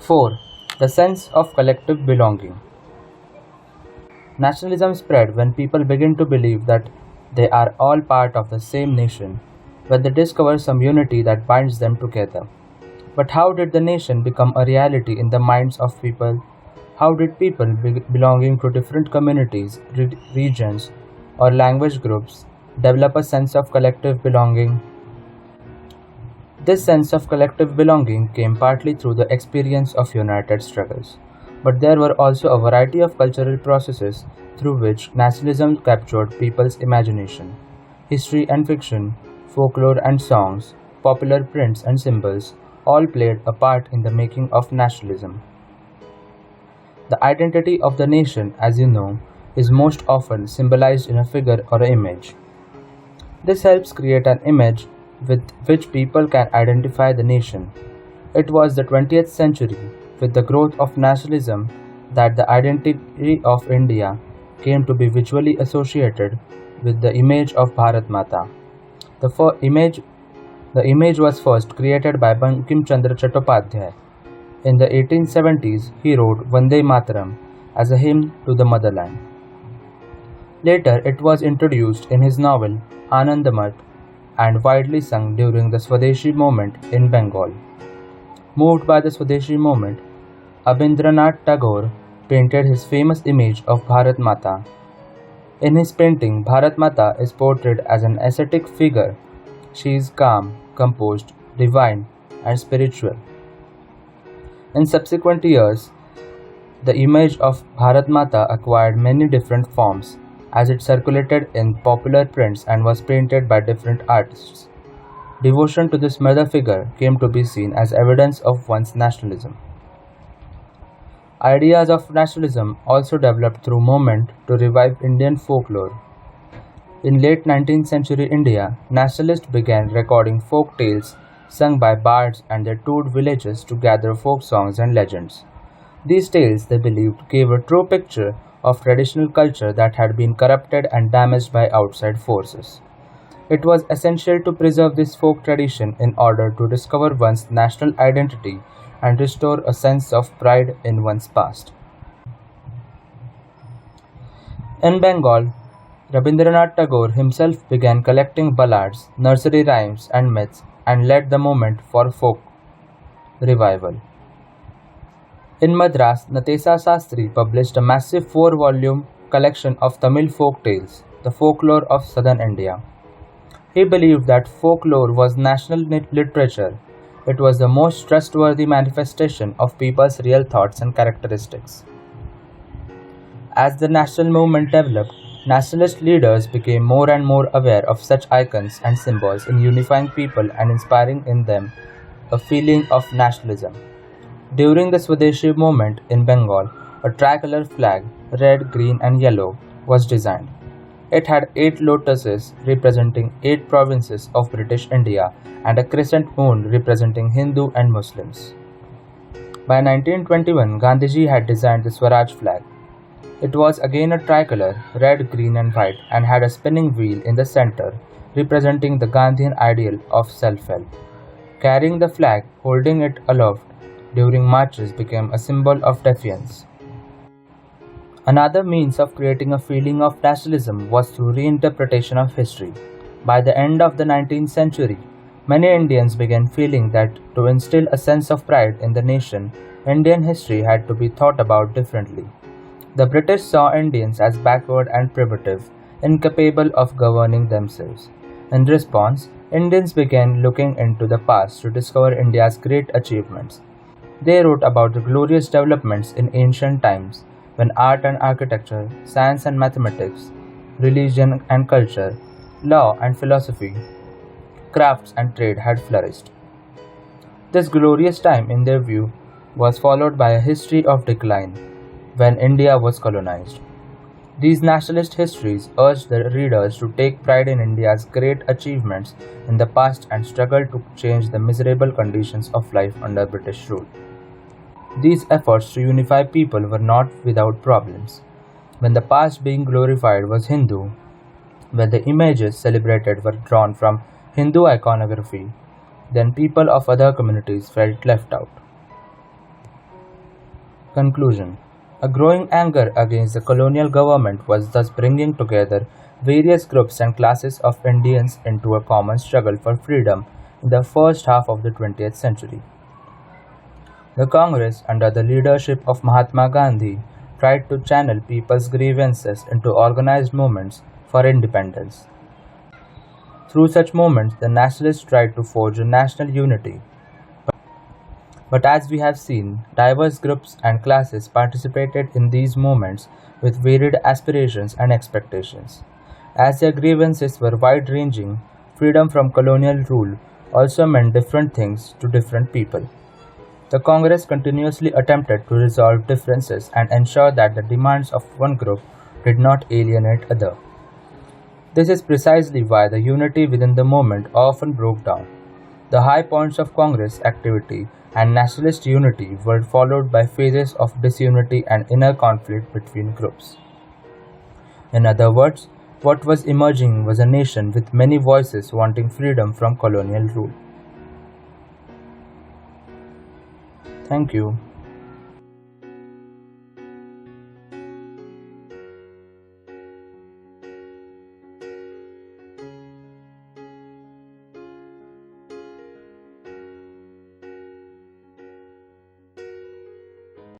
4. The sense of collective belonging. Nationalism spread when people begin to believe that they are all part of the same nation, when they discover some unity that binds them together. But how did the nation become a reality in the minds of people? How did people belonging to different communities, regions, or language groups develop a sense of collective belonging? This sense of collective belonging came partly through the experience of united struggles, but there were also a variety of cultural processes through which nationalism captured people's imagination. History and fiction, folklore and songs, popular prints and symbols all played a part in the making of nationalism. The identity of the nation, as you know, is most often symbolized in a figure or an image. This helps create an image with which people can identify the nation. It was the 20th century, with the growth of nationalism, that the identity of India came to be visually associated with the image of Bharat Mata. The, image was first created by Bankim Chandra Chattopadhyay. In the 1870s, he wrote Vande Mataram as a hymn to the motherland. Later, it was introduced in his novel Anandamath and widely sung during the Swadeshi movement in Bengal. Moved by the Swadeshi movement, Abindranath Tagore painted his famous image of Bharat Mata. In his painting, Bharat Mata is portrayed as an ascetic figure. She is calm, composed, divine, and spiritual. In subsequent years, the image of Bharat Mata acquired many different forms as it circulated in popular prints and was painted by different artists. Devotion to this mother figure came to be seen as evidence of one's nationalism. Ideas of nationalism also developed through movement to revive Indian folklore. In late 19th century India, nationalists began recording folk tales sung by bards and they toured villages to gather folk songs and legends. These tales, they believed, gave a true picture of traditional culture that had been corrupted and damaged by outside forces. It was essential to preserve this folk tradition in order to discover one's national identity and restore a sense of pride in one's past. In Bengal, Rabindranath Tagore himself began collecting ballads, nursery rhymes, and myths and led the movement for folk revival. In Madras, Natesa Sastri published a massive 4-volume collection of Tamil folk tales, the folklore of southern India. He believed that folklore was national literature. It was the most trustworthy manifestation of people's real thoughts and characteristics. As the national movement developed, nationalist leaders became more and more aware of such icons and symbols in unifying people and inspiring in them a feeling of nationalism. During the Swadeshi movement in Bengal, a tricolor flag, red, green and yellow, was designed. It had 8 lotuses representing 8 provinces of British India and a crescent moon representing Hindu and Muslims. By 1921, Gandhiji had designed the Swaraj flag. It was again a tricolor, red, green and white, and had a spinning wheel in the center, representing the Gandhian ideal of self-help. Carrying the flag, holding it aloft during marches became a symbol of defiance. Another means of creating a feeling of nationalism was through reinterpretation of history. By the end of the 19th century, many Indians began feeling that to instill a sense of pride in the nation, Indian history had to be thought about differently. The British saw Indians as backward and primitive, incapable of governing themselves. In response, Indians began looking into the past to discover India's great achievements. They wrote about the glorious developments in ancient times, when art and architecture, science and mathematics, religion and culture, law and philosophy, crafts and trade had flourished. This glorious time, in their view, was followed by a history of decline, when India was colonized. These nationalist histories urged the readers to take pride in India's great achievements in the past and struggle to change the miserable conditions of life under British rule. These efforts to unify people were not without problems. When the past being glorified was Hindu, when the images celebrated were drawn from Hindu iconography, then people of other communities felt left out. Conclusion. A growing anger against the colonial government was thus bringing together various groups and classes of Indians into a common struggle for freedom in the first half of the 20th century. The Congress, under the leadership of Mahatma Gandhi, tried to channel people's grievances into organized movements for independence. Through such movements, the nationalists tried to forge a national unity. But as we have seen, diverse groups and classes participated in these movements with varied aspirations and expectations. As their grievances were wide ranging, freedom from colonial rule also meant different things to different people. The Congress continuously attempted to resolve differences and ensure that the demands of one group did not alienate other. This is precisely why the unity within the movement often broke down. The high points of Congress activity and nationalist unity were followed by phases of disunity and inner conflict between groups. In other words, what was emerging was a nation with many voices wanting freedom from colonial rule. Thank you.